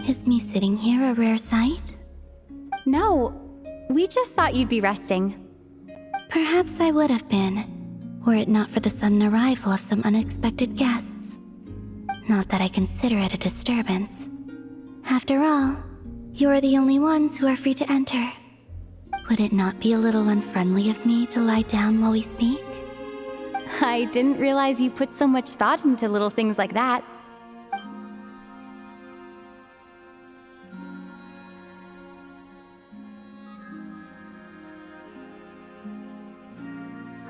Is me sitting here a rare sight? No, we just thought you'd be resting. Perhaps I would have been, were it not for the sudden arrival of some unexpected guests. Not that I consider it a disturbance. After all, you are the only ones who are free to enter. Would it not be a little unfriendly of me to lie down while we speak? I didn't realize you put so much thought into little things like that.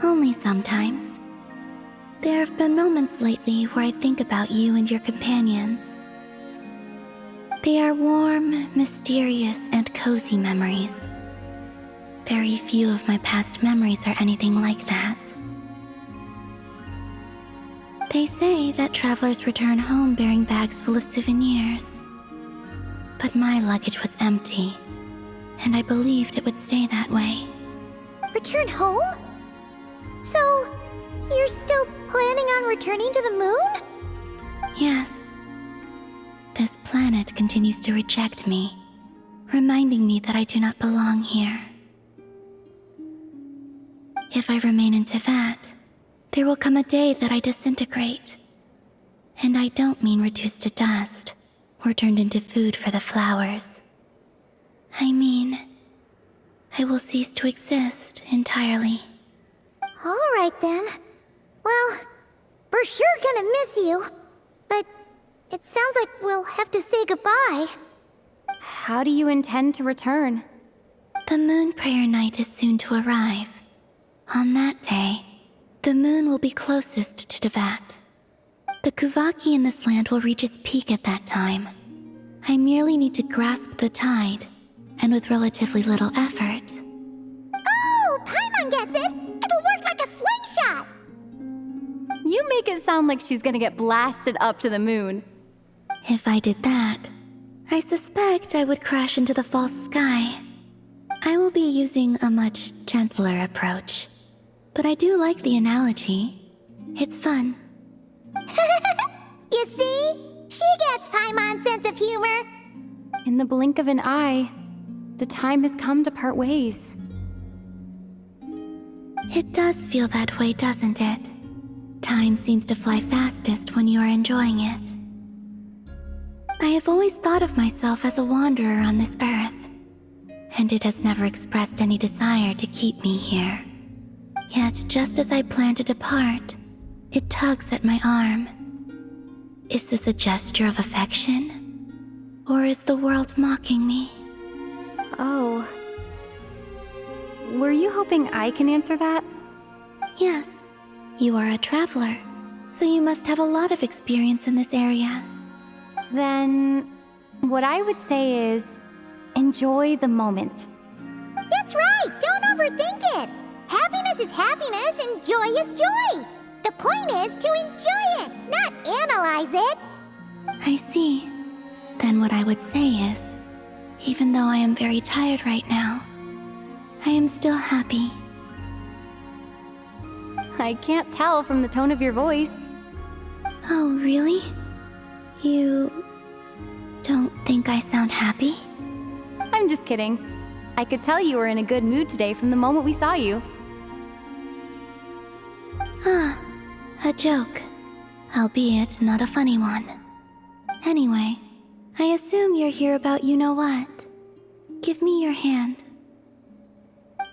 Only sometimes. There have been moments lately where I think about you and your companions. They are warm, mysterious, and cozy memories. Very few of my past memories are anything like that. They say that travelers return home bearing bags full of souvenirs. But my luggage was empty, and I believed it would stay that way. Return home? So, you're still planning on returning to the moon? Yes. This planet continues to reject me, reminding me that I do not belong here. If I remain in Teyvat, there will come a day that I disintegrate. And I don't mean reduced to dust, or turned into food for the flowers. I mean, I will cease to exist entirely. Alright then. Well, we're sure gonna miss you. But it sounds like we'll have to say goodbye. How do you intend to return? The moon prayer night is soon to arrive. On that day, the moon will be closest to Teyvat. The Kuvaki in this land will reach its peak at that time. I merely need to grasp the tide, and with relatively little effort. Oh, Paimon gets it! It'll work like a slingshot! You make it sound like she's gonna get blasted up to the moon. If I did that, I suspect I would crash into the false sky. I will be using a much gentler approach. But I do like the analogy. It's fun. You see? She gets Paimon's sense of humor. In the blink of an eye, the time has come to part ways. It does feel that way, doesn't it? Time seems to fly fastest when you are enjoying it. I have always thought of myself as a wanderer on this earth, and it has never expressed any desire to keep me here. Yet, just as I plan to depart, it tugs at my arm. Is this a gesture of affection? Or is the world mocking me? Oh. Were you hoping I can answer that? Yes, you are a traveler, so you must have a lot of experience in this area. Then, what I would say is, enjoy the moment. That's right! Don't overthink it! Happiness is happiness and joy is joy! The point is to enjoy it, not analyze it! I see. Then what I would say is, even though I am very tired right now, I am still happy. I can't tell from the tone of your voice. Oh, really? You don't think I sound happy? I'm just kidding. I could tell you were in a good mood today from the moment we saw you. Ah, a joke. Albeit not a funny one. Anyway, I assume you're here about you-know-what. Give me your hand.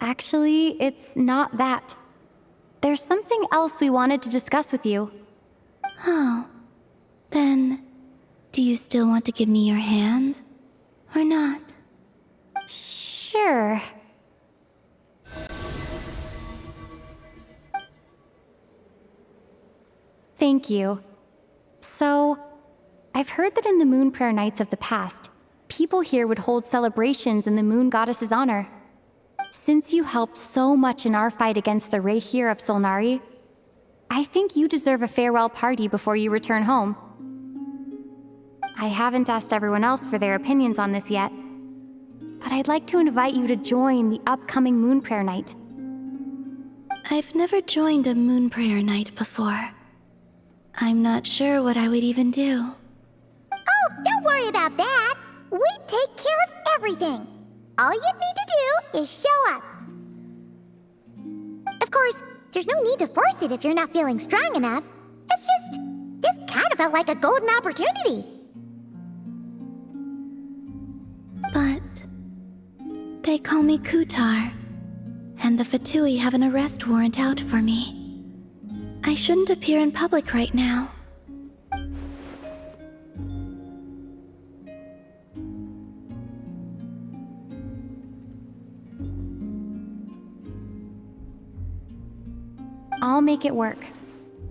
Actually, it's not that. There's something else we wanted to discuss with you. Oh, then, do you still want to give me your hand? Or not? Sure. Thank you. So, I've heard that in the moon prayer nights of the past, people here would hold celebrations in the moon goddess's honor. Since you helped so much in our fight against the Reihir of Solnari, I think you deserve a farewell party before you return home. I haven't asked everyone else for their opinions on this yet, but I'd like to invite you to join the upcoming moon prayer night. I've never joined a moon prayer night before. I'm not sure what I would even do. Oh, don't worry about that! We take care of everything. All you need to do is show up. Of course, there's no need to force it if you're not feeling strong enough. It's just, this kind of felt like a golden opportunity. But they call me Kutar, and the Fatui have an arrest warrant out for me. I shouldn't appear in public right now. I'll make it work.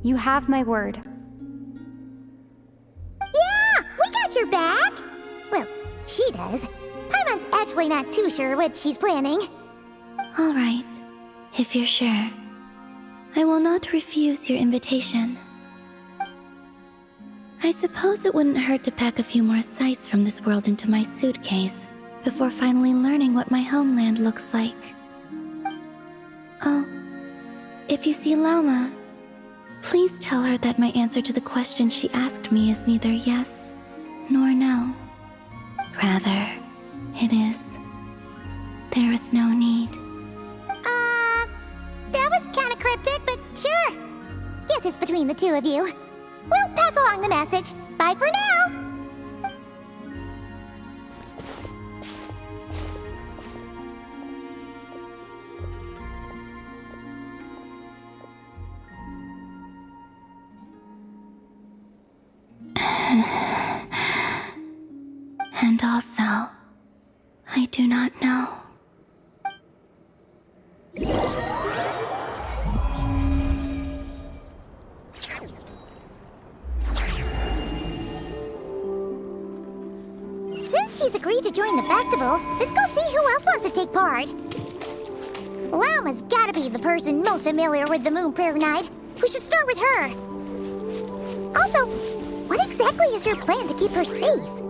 You have my word. Yeah, we got your back. Well, she does. Paimon's actually not too sure what she's planning. All right, if you're sure. I will not refuse your invitation. I suppose it wouldn't hurt to pack a few more sights from this world into my suitcase before finally learning what my homeland looks like. Oh, if you see Lauma, please tell her that my answer to the question she asked me is neither yes nor no. Rather, it is, there is no need. That was kinda cryptic, but sure. Guess it's between the two of you. We'll pass along the message. Bye for now. And also, I do not know. Since she's agreed to join the festival, let's go see who else wants to take part. Lauma's gotta be the person most familiar with the Moon Prayer Night. We should start with her. Also, what exactly is your plan to keep her safe?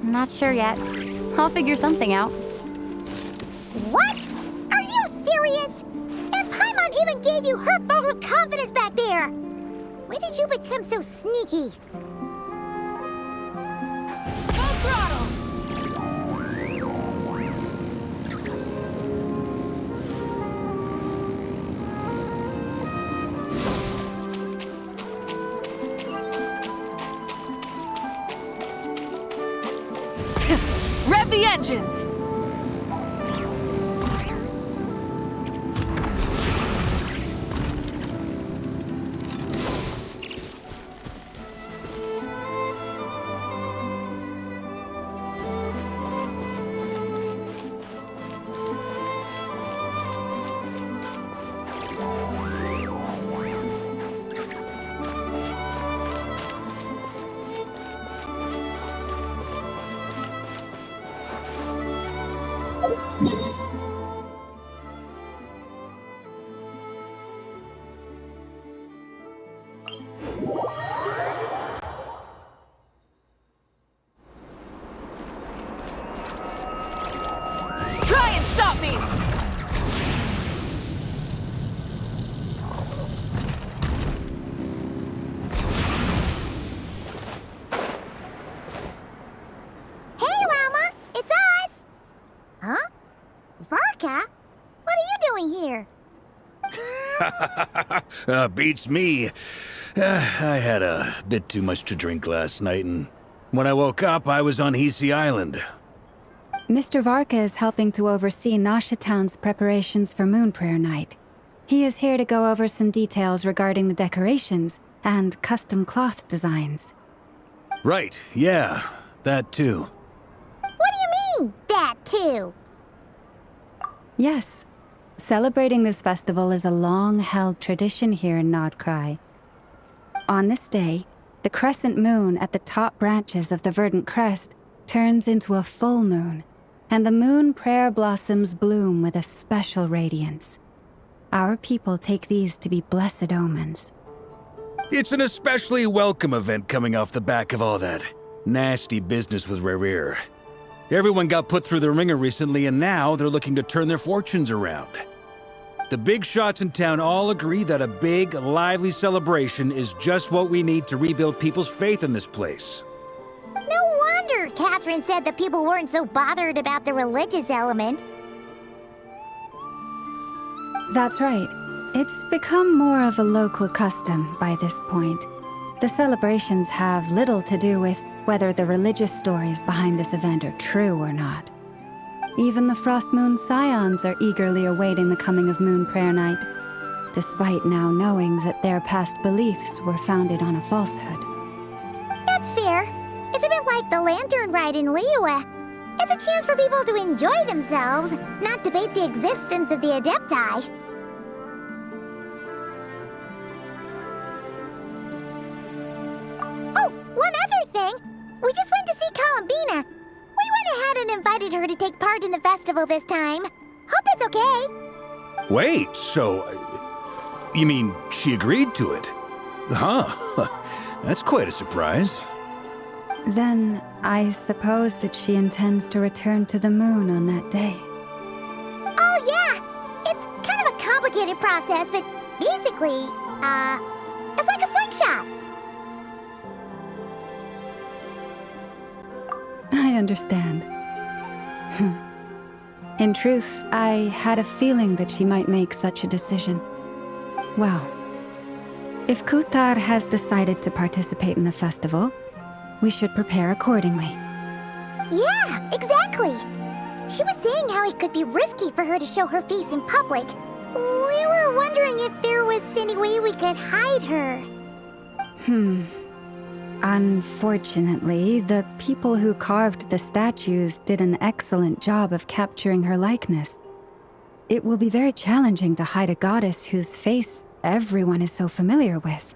Not sure yet. I'll figure something out. What? Are you serious? And Paimon even gave you her vote of confidence back there! When did you become so sneaky? Full throttle! Rev the engines! Try and stop me! Hey, Lauma! It's us! Huh? Varka? What are you doing here? Beats me. I had a bit too much to drink last night, and when I woke up, I was on Hisi Island. Mr. Varka is helping to oversee Nasha Town's preparations for Moon Prayer Night. He is here to go over some details regarding the decorations and custom cloth designs. Right, yeah, that too. What do you mean, that too? Yes, celebrating this festival is a long-held tradition here in Nodcry. On this day, the crescent moon at the top branches of the verdant crest turns into a full moon, and the moon prayer blossoms bloom with a special radiance. Our people take these to be blessed omens. It's an especially welcome event coming off the back of all that nasty business with Rare. Everyone got put through the ringer recently, and now they're looking to turn their fortunes around. The big shots in town all agree that a big, lively celebration is just what we need to rebuild people's faith in this place. No wonder sure Catherine said that people weren't so bothered about the religious element. That's right. It's become more of a local custom by this point. The celebrations have little to do with whether the religious stories behind this event are true or not. Even the Frost Moon Scions are eagerly awaiting the coming of Moon Prayer Night, despite now knowing that their past beliefs were founded on a falsehood. That's fair. It's a bit like the lantern ride in Liyue. It's a chance for people to enjoy themselves, not debate the existence of the Adepti. Oh, one other thing! We just went to see Columbina. We went ahead and invited her to take part in the festival this time. Hope it's okay. Wait, so... you mean she agreed to it? Huh. That's quite a surprise. Then, I suppose that she intends to return to the moon on that day. Oh, yeah! It's kind of a complicated process, but basically, it's like a slingshot. I understand. In truth, I had a feeling that she might make such a decision. Well, if Kuthar has decided to participate in the festival, we should prepare accordingly. Yeah, exactly. She was saying how it could be risky for her to show her face in public. We were wondering if there was any way we could hide her. Unfortunately, the people who carved the statues did an excellent job of capturing her likeness. It will be very challenging to hide a goddess whose face everyone is so familiar with.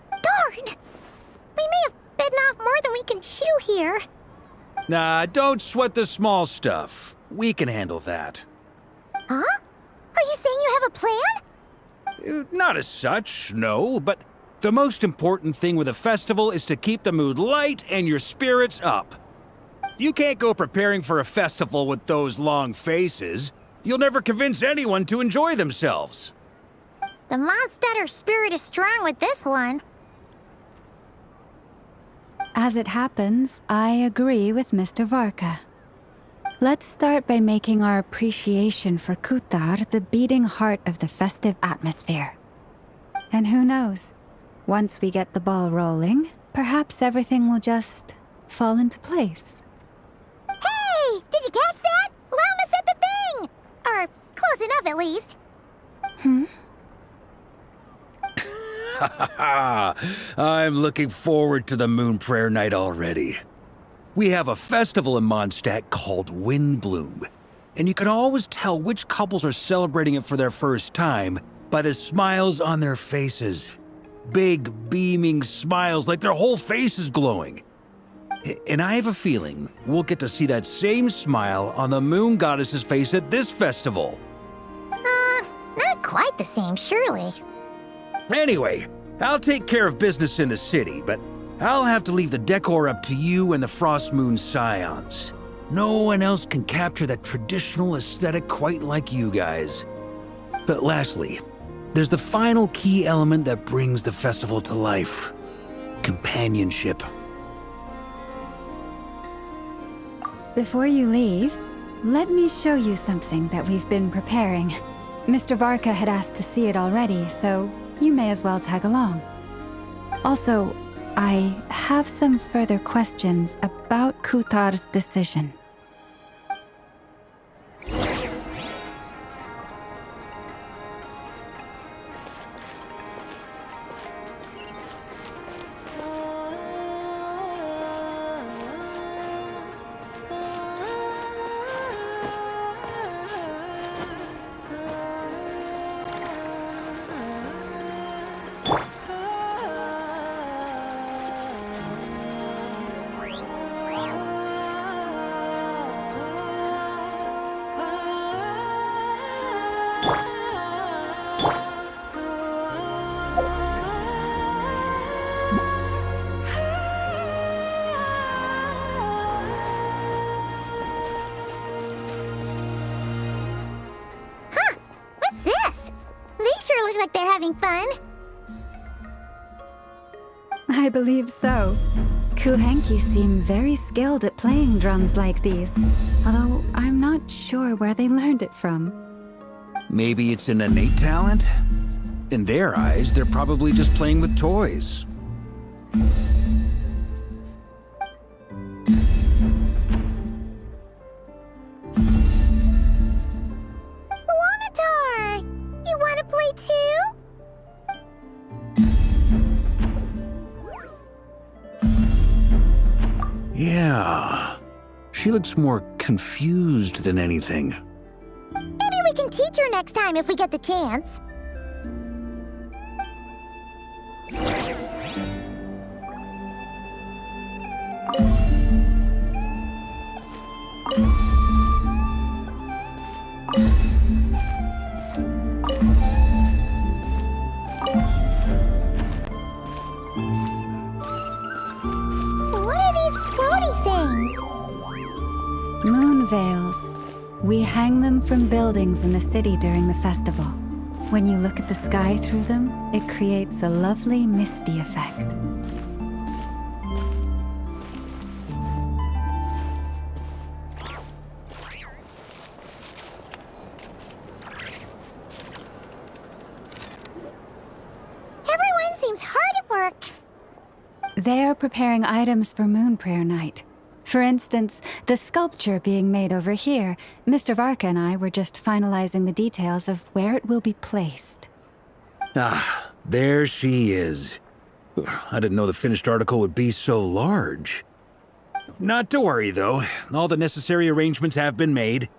Darn! We may have bitten off more than we can chew here. Nah, don't sweat the small stuff. We can handle that. Huh? Are you saying you have a plan? Not as such, no, but the most important thing with a festival is to keep the mood light and your spirits up. You can't go preparing for a festival with those long faces. You'll never convince anyone to enjoy themselves. The Mondstatter spirit is strong with this one. As it happens, I agree with Mr. Varka. Let's start by making our appreciation for Kuthar the beating heart of the festive atmosphere. And who knows? Once we get the ball rolling, perhaps everything will just fall into place. Hey! Did you catch that? Llama said the thing! Or close enough, at least. I'm looking forward to the Moon Prayer Night already. We have a festival in Mondstadt called Windbloom, and you can always tell which couples are celebrating it for their first time by the smiles on their faces. Big, beaming smiles like their whole face is glowing. And I have a feeling we'll get to see that same smile on the Moon Goddess's face at this festival. Not quite the same, surely. Anyway, I'll take care of business in the city, but I'll have to leave the decor up to you and the Frost Moon Scions. No one else can capture that traditional aesthetic quite like you guys. But lastly, there's the final key element that brings the festival to life: companionship. Before you leave, let me show you something that we've been preparing. Mr. Varka had asked to see it already, so you may as well tag along. Also, I have some further questions about Kuthar's decision. I believe so. Kuhenki seem very skilled at playing drums like these, although I'm not sure where they learned it from. Maybe it's an innate talent? In their eyes, they're probably just playing with toys. Wanatar! You wanna play too? Yeah. She looks more confused than anything. Maybe we can teach her next time if we get the chance. What are these floaty things? Moon veils. We hang them from buildings in the city during the festival. When you look at the sky through them, it creates a lovely misty effect. Everyone seems hard at work. They're preparing items for Moon Prayer Night. For instance, the sculpture being made over here, Mr. Varka and I were just finalizing the details of where it will be placed. Ah, there she is. I didn't know the finished article would be so large. Not to worry, though. All the necessary arrangements have been made.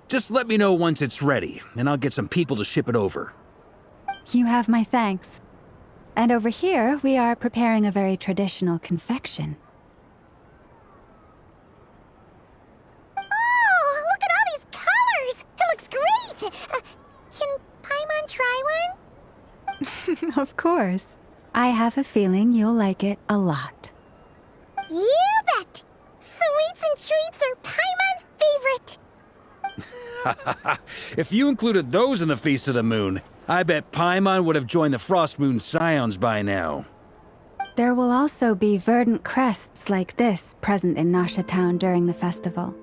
Just let me know once it's ready, and I'll get some people to ship it over. You have my thanks. And over here, we are preparing a very traditional confection. Oh, look at all these colors! It looks great! Can Paimon try one? Of course. I have a feeling you'll like it a lot. You bet! Sweets and treats are Paimon's favorite! If you included those in the Feast of the Moon, I bet Paimon would have joined the Frost Moon Scions by now. There will also be verdant crests like this present in Nasha Town during the festival.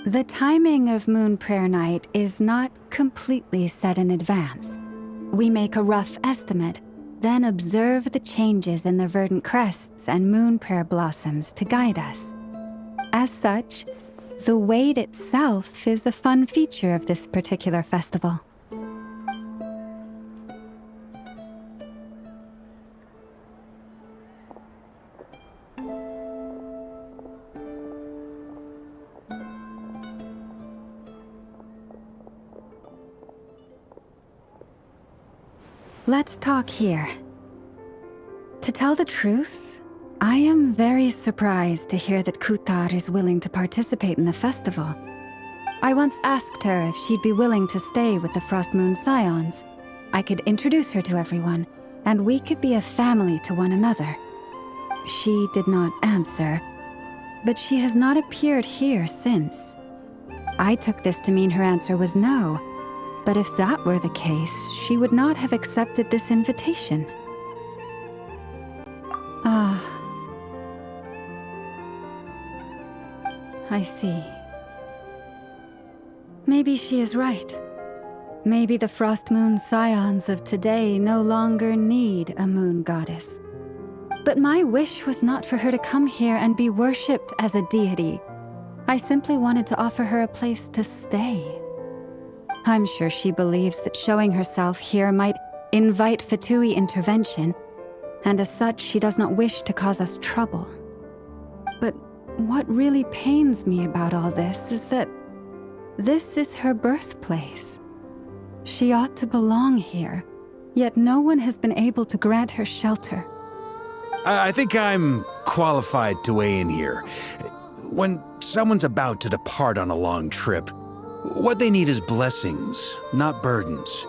The timing of Moon Prayer Night is not completely set in advance. We make a rough estimate, then observe the changes in the verdant crests and moon prayer blossoms to guide us. As such, the wait itself is a fun feature of this particular festival. Let's talk here. To tell the truth, I am very surprised to hear that Kutar is willing to participate in the festival. I once asked her if she'd be willing to stay with the Frost Moon Scions. I could introduce her to everyone, and we could be a family to one another. She did not answer, but she has not appeared here since. I took this to mean her answer was no. But if that were the case, she would not have accepted this invitation. Ah. I see. Maybe she is right. Maybe the Frost Moon Scions of today no longer need a moon goddess. But my wish was not for her to come here and be worshipped as a deity. I simply wanted to offer her a place to stay. I'm sure she believes that showing herself here might invite Fatui intervention, and as such, she does not wish to cause us trouble. But what really pains me about all this is that this is her birthplace. She ought to belong here, yet no one has been able to grant her shelter. I think I'm qualified to weigh in here. When someone's about to depart on a long trip, what they need is blessings, not burdens.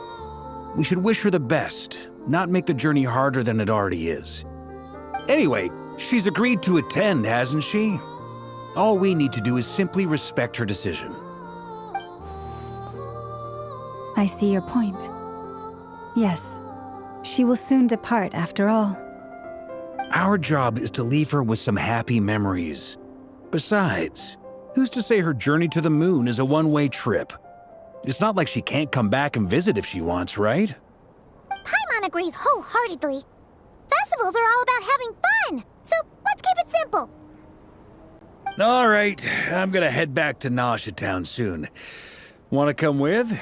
We should wish her the best, not make the journey harder than it already is. Anyway, she's agreed to attend, hasn't she? All we need to do is simply respect her decision. I see your point. Yes, she will soon depart after all. Our job is to leave her with some happy memories. Besides, who's to say her journey to the moon is a one-way trip? It's not like she can't come back and visit if she wants, right? Paimon agrees wholeheartedly. Festivals are all about having fun, so let's keep it simple. All right, I'm gonna head back to Nausea Town soon. Want to come with?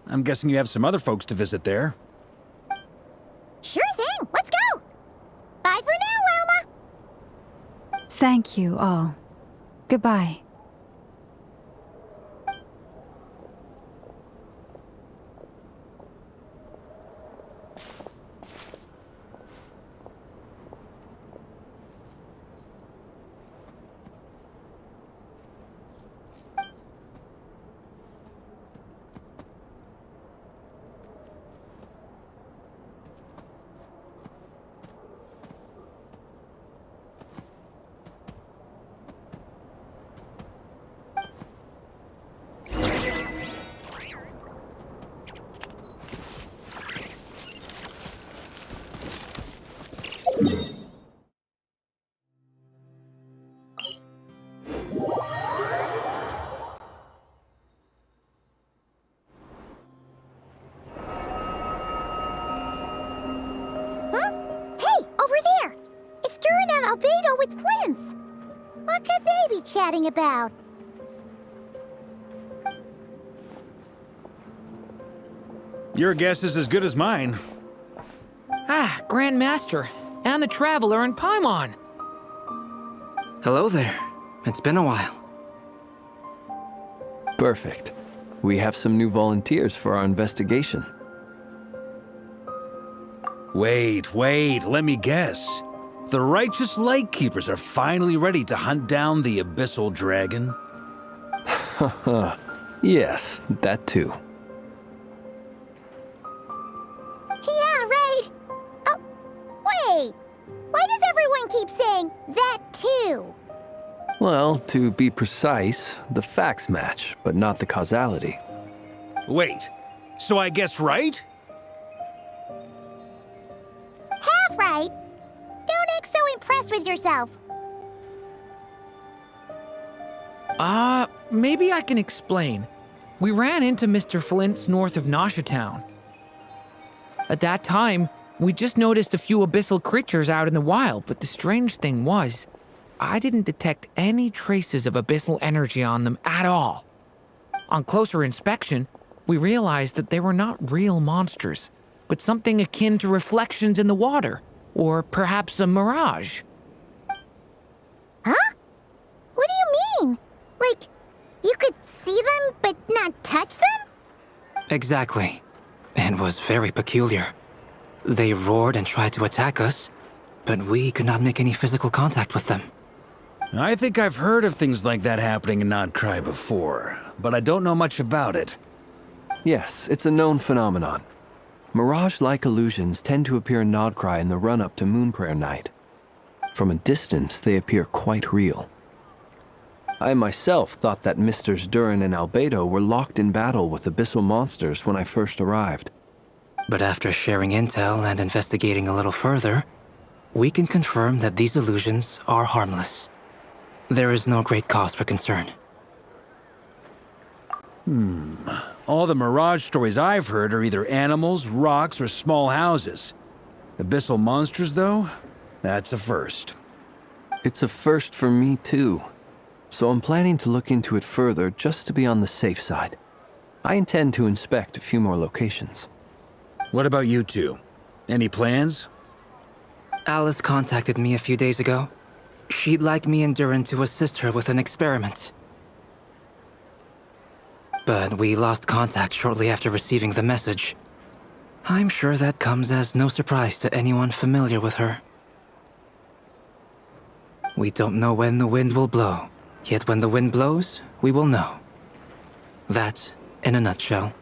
I'm guessing you have some other folks to visit there. Sure thing, let's go! Bye for now, Wilma! Thank you all. Goodbye. Albedo with Flint's. What could they be chatting about? Your guess is as good as mine. Ah, Grand Master, and the Traveler and Paimon. Hello there. It's been a while. Perfect. We have some new volunteers for our investigation. Wait, let me guess. The righteous Lightkeepers are finally ready to hunt down the Abyssal Dragon? Haha. Yes, that too. Yeah, right. Oh, wait. Why does everyone keep saying that too? Well, to be precise, the facts match, but not the causality. Wait, so I guessed right? Half right. Don't act so impressed with yourself. Maybe I can explain. We ran into Mr. Flint's north of Nausea Town. At that time, we just noticed a few abyssal creatures out in the wild, but the strange thing was, I didn't detect any traces of abyssal energy on them at all. On closer inspection, we realized that they were not real monsters, but something akin to reflections in the water, or perhaps a mirage. Huh? What do you mean? Like, you could see them but not touch them? Exactly. It was very peculiar. They roared and tried to attack us, but we could not make any physical contact with them. I think I've heard of things like that happening in Nocturne before, but I don't know much about it. Yes, it's a known phenomenon. Mirage-like illusions tend to appear in Nocturne in the run-up to Moonprayer Night. From a distance, they appear quite real. I myself thought that Misters Durin and Albedo were locked in battle with abyssal monsters when I first arrived. But after sharing intel and investigating a little further, we can confirm that these illusions are harmless. There is no great cause for concern. All the Mirage stories I've heard are either animals, rocks, or small houses. Abyssal monsters, though? That's a first. It's a first for me, too. So I'm planning to look into it further just to be on the safe side. I intend to inspect a few more locations. What about you two? Any plans? Alice contacted me a few days ago. She'd like me and Durin to assist her with an experiment. But we lost contact shortly after receiving the message. I'm sure that comes as no surprise to anyone familiar with her. We don't know when the wind will blow, yet when the wind blows, we will know. That, in a nutshell,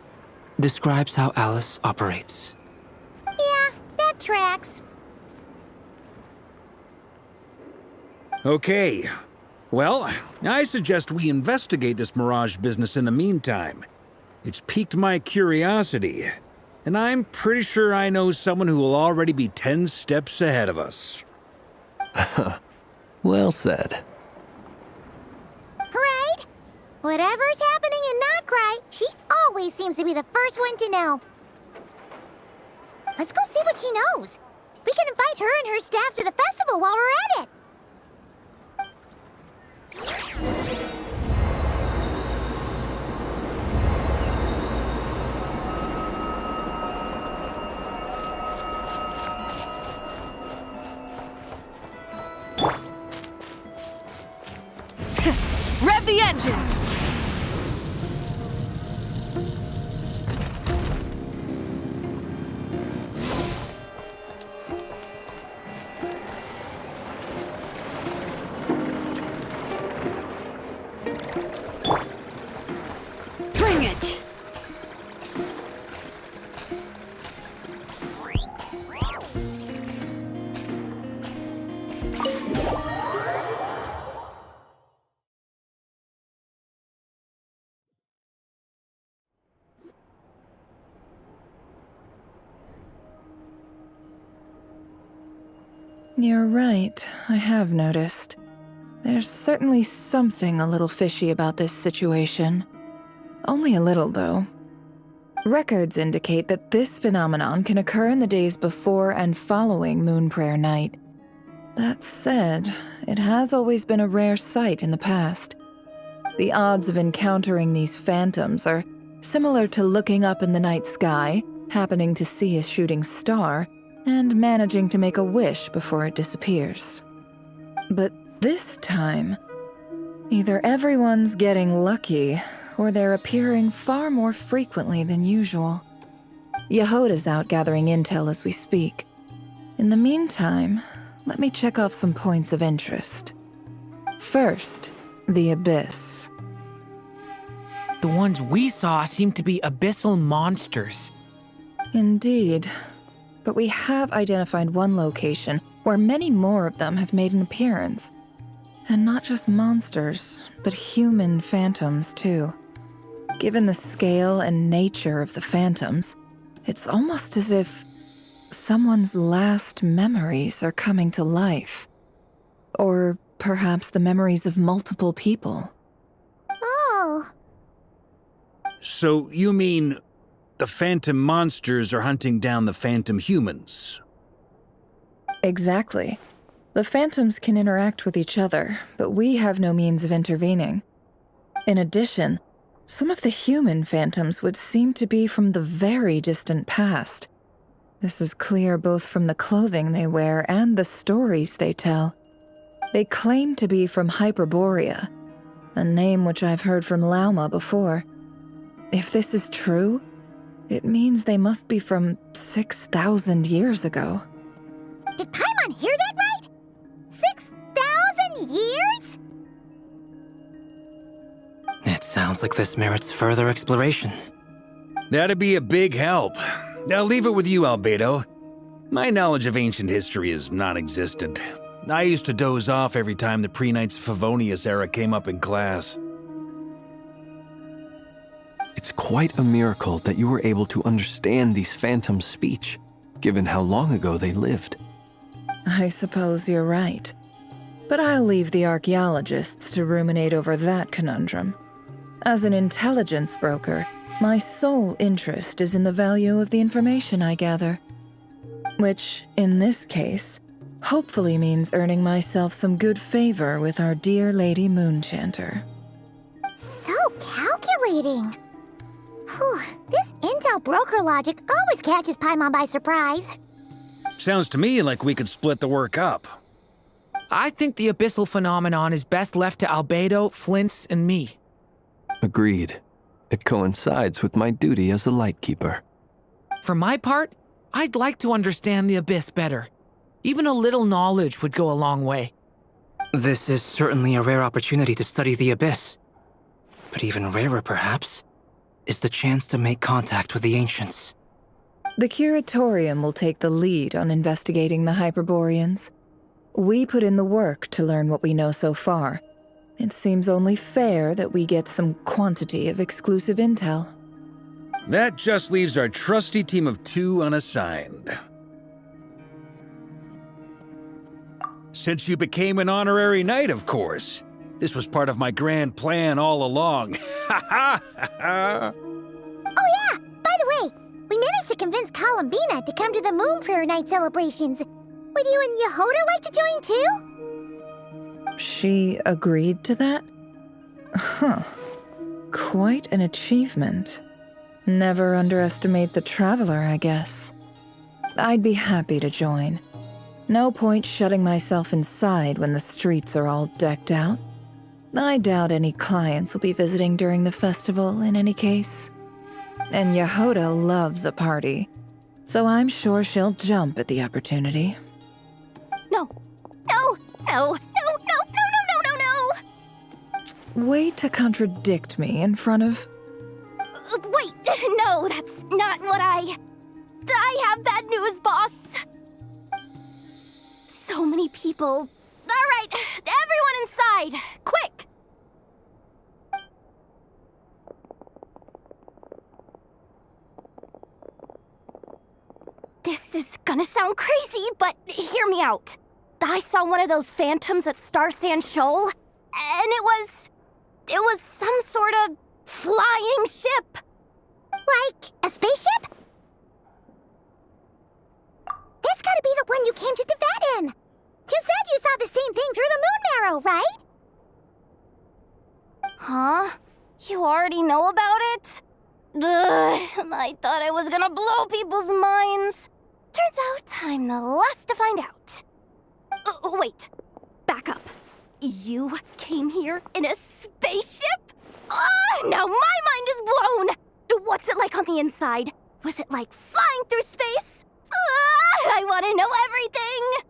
describes how Alice operates. Yeah, that tracks. Okay. Well, I suggest we investigate this Mirage business in the meantime. It's piqued my curiosity, and I'm pretty sure I know someone who will already be 10 steps ahead of us. Well said. Right? Whatever's happening in Nocturne, she always seems to be the first one to know. Let's go see what she knows. We can invite her and her staff to the festival while we're at it. Rev the engines! Bring it! You're right, I have noticed. There's certainly something a little fishy about this situation. Only a little, though. Records indicate that this phenomenon can occur in the days before and following Moon Prayer Night. That said, it has always been a rare sight in the past. The odds of encountering these phantoms are similar to looking up in the night sky, happening to see a shooting star, and managing to make a wish before it disappears. But this time, either everyone's getting lucky, or they're appearing far more frequently than usual. Yehoda's out gathering intel as we speak. In the meantime, let me check off some points of interest. First, the Abyss. The ones we saw seem to be abyssal monsters. Indeed. But we have identified one location where many more of them have made an appearance. And not just monsters, but human phantoms, too. Given the scale and nature of the phantoms, it's almost as if someone's last memories are coming to life. Or perhaps the memories of multiple people. Oh. So you mean the phantom monsters are hunting down the phantom humans? Exactly. The phantoms can interact with each other, but we have no means of intervening. In addition, some of the human phantoms would seem to be from the very distant past. This is clear both from the clothing they wear and the stories they tell. They claim to be from Hyperborea, a name which I've heard from Lauma before. If this is true, it means they must be from 6,000 years ago. Did Paimon hear that right? 6,000 years? It sounds like this merits further exploration. That'd be a big help. I'll leave it with you, Albedo. My knowledge of ancient history is non-existent. I used to doze off every time the pre-Knights of Favonius era came up in class. It's quite a miracle that you were able to understand these phantoms' speech, given how long ago they lived. I suppose you're right. But I'll leave the archaeologists to ruminate over that conundrum. As an intelligence broker, my sole interest is in the value of the information I gather. Which, in this case, hopefully means earning myself some good favor with our dear Lady Moonchanter. So calculating. Whew, this intel broker logic always catches Paimon by surprise. Sounds to me like we could split the work up. I think the abyssal phenomenon is best left to Albedo, Flints, and me. Agreed. It coincides with my duty as a lightkeeper. For my part, I'd like to understand the Abyss better. Even a little knowledge would go a long way. This is certainly a rare opportunity to study the Abyss. But even rarer, perhaps, is the chance to make contact with the Ancients. The Curatorium will take the lead on investigating the Hyperboreans. We put in the work to learn what we know so far. It seems only fair that we get some quantity of exclusive intel. That just leaves our trusty team of 2 unassigned. Since you became an honorary knight, of course. This was part of my grand plan all along. Ha ha ha! Oh yeah, by the way, we managed to convince Columbina to come to the Moon Prayer Night celebrations. Would you and Yehoda like to join too? She agreed to that? Huh. Quite an achievement. Never underestimate the traveler, I guess. I'd be happy to join. No point shutting myself inside when the streets are all decked out. I doubt any clients will be visiting during the festival in any case. And Yehoda loves a party, so I'm sure she'll jump at the opportunity. No. No. No. No. No. No. No. No. No. Way to contradict me in front of... Wait. No, that's not what I have bad news, boss. So many people. All right, everyone inside, quick. This is gonna sound crazy, but hear me out. I saw one of those phantoms at Star Sand Shoal, and it was some sort of flying ship. Like a spaceship? That's gotta be the one you came to Tibet in. You said you saw the same thing through the moon marrow, right? Huh? You already know about it? Ugh, I thought I was gonna blow people's minds. Turns out I'm the last to find out. Wait, back up. You came here in a spaceship? Now my mind is blown! What's it like on the inside? Was it like flying through space? I want to know everything!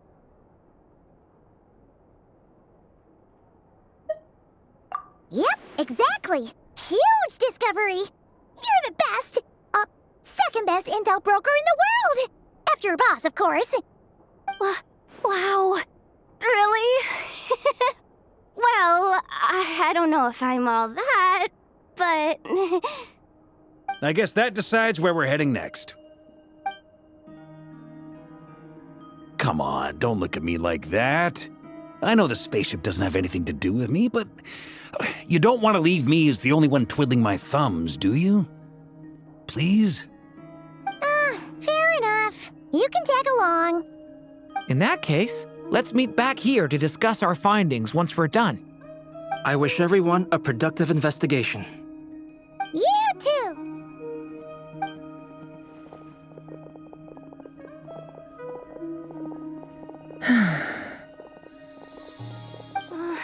Yep, exactly. Huge discovery. You're the best, second best intel broker in the world. After your boss, of course. Wow. Really? Well, I don't know if I'm all that, but... I guess that decides where we're heading next. Come on, don't look at me like that. I know the spaceship doesn't have anything to do with me, but you don't want to leave me as the only one twiddling my thumbs, do you? Please? Fair enough. You can tag along. In that case, let's meet back here to discuss our findings once we're done. I wish everyone a productive investigation. You too.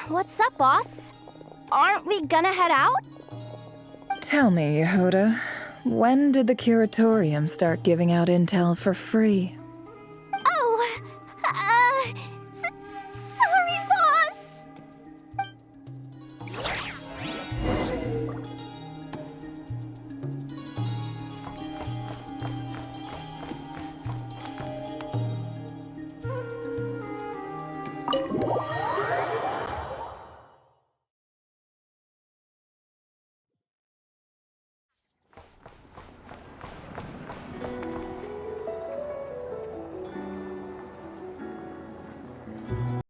What's up, boss? Aren't we gonna head out? Tell me, Yehoda, when did the curatorium start giving out intel for free? Oh, sorry, boss.